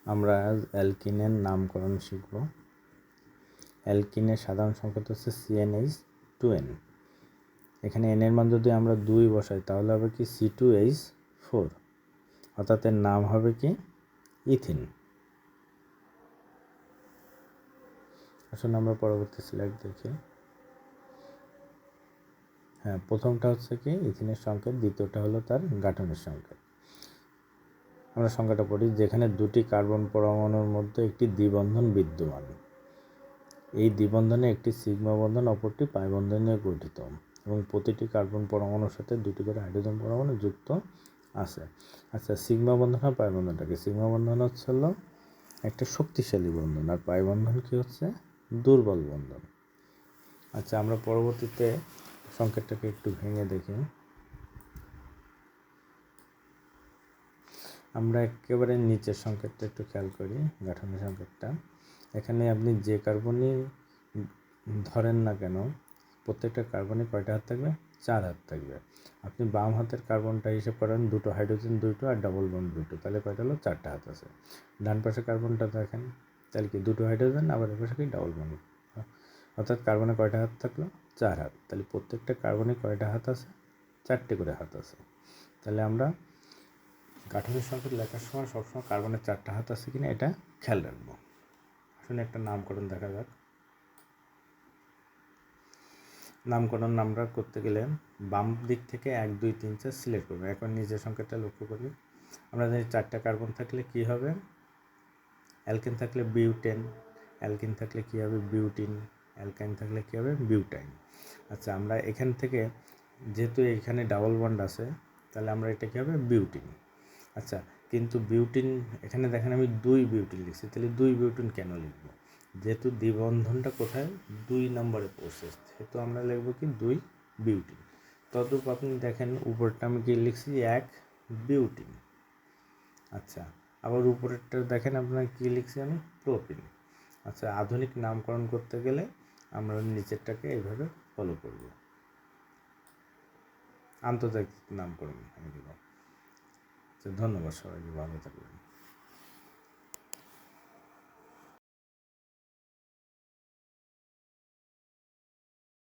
আমরা অ্যালকিনের নামকরণ শিখব। অ্যালকিনের সাধারণ সংকেত হচ্ছে CnH2n। এখানে n এর মান যদি আমরা 2 বসাই তাহলে হবে কি C2H4, অর্থাৎ এর নাম হবে কি ইথিন। আসলে আমরা পরবর্তী স্লাইড দেখি। হ্যাঁ, প্রথমটা হচ্ছে কি ইথিনের সংকেত, দ্বিতীয়টা হলো তার গাঠনিক সংকেত। আমরা সংখ্যাটা পড়ি, যেখানে দুটি কার্বন পরমাণুর মধ্যে একটি দ্বিবন্ধন বিদ্যমান, এই দ্বিবন্ধনে একটি সিগমা বন্ধন অপরটি পাই বন্ধন নিয়ে গঠিত এবং প্রতিটি কার্বন পরমাণুর সাথে দুটি করে হাইড্রোজেন পরমাণু যুক্ত আছে। আচ্ছা, সিগমা বন্ধন আর পাই বন্ধনটাকে, সিগমা বন্ধন হচ্ছে হলো একটা শক্তিশালী বন্ধন আর পাই বন্ধন কি হচ্ছে দুর্বল বন্ধন। আচ্ছা, আমরা পরবর্তীতে সংকেতটাকে একটু ভেঙে দেখি। আমরা একেবারে নিচের সংকেতটা একটু খেয়াল করি, গাঠনিক সংকেতটা। এখানে আপনি যে কার্বনই ধরেন না কেন, প্রত্যেকটা কার্বনে কয়টা হাত থাকবে? 4 হাত থাকবে। আপনি বাম হাতের কার্বনটা হিসেব করেন, দুটো হাইড্রোজেন দুটো আর ডাবল বন্ড দুটো, তাহলে কয়টা হলো? 4টা হাত আছে। ডান পাশে কার্বনটা দেখেন, তাহলে কি দুটো হাইড্রোজেন আবার এর পাশে কি ডাবল বন্ড, অর্থাৎ কার্বনে কয়টা হাত থাকলো? 4 হাত। তাহলে প্রত্যেকটা কার্বনে কয়টা হাত আছে? 4টে করে হাত আছে। তাহলে আমরা গাঠনিক সংকেত লেখার সময় সবসময় কার্বনের 4টা হাত আছে কিনা এটা খেয়াল রাখবো। আসলে একটা নামকরণ দেখা যাক। নামকরণ আমরা করতে গেলে বাম দিক থেকে 1 2 3 4 সিলেক্ট করবো। এখন নিজের সংকেতটা লক্ষ্য করি। আমরা জানি 4টা কার্বন থাকলে কি হবে? অ্যালকেন থাকলে বিউটেন, অ্যালকিন থাকলে কি হবে? বিউটিন, অ্যালকাইন থাকলে কি হবে? বিউটাইন। আচ্ছা, আমরা এখান থেকে যেহেতু এখানে ডাবল বন্ড আছে, তাহলে আমরা এটা কি হবে? বিউটিন। আচ্ছা, কিন্তু বিউটিন এখানে দেখেন আমি 2 বিউটিন লিখছি, তাহলে 2 বিউটিন কেন লিখব? যেহেতু দ্বিবন্ধনটা কোথায়? 2 নম্বরে পড়ছে, সেহেতু আমরা লিখব কি 2 বিউটিন। তদ্রূপ আপনি দেখেন উপরটা আমি কি লিখছি? 1 বিউটিন। আচ্ছা, আবার উপরেরটা দেখেন আপনার কি লিখছি আমি? প্রোপিন। আচ্ছা, আধুনিক নামকরণ করতে গেলে আমরা নিচেরটাকে এইভাবে ফলো করব। আন্তর্জাতিক নামকরণ আমি দেব। ধন্যবাদ সবাইকে, ভালো থাকবেন।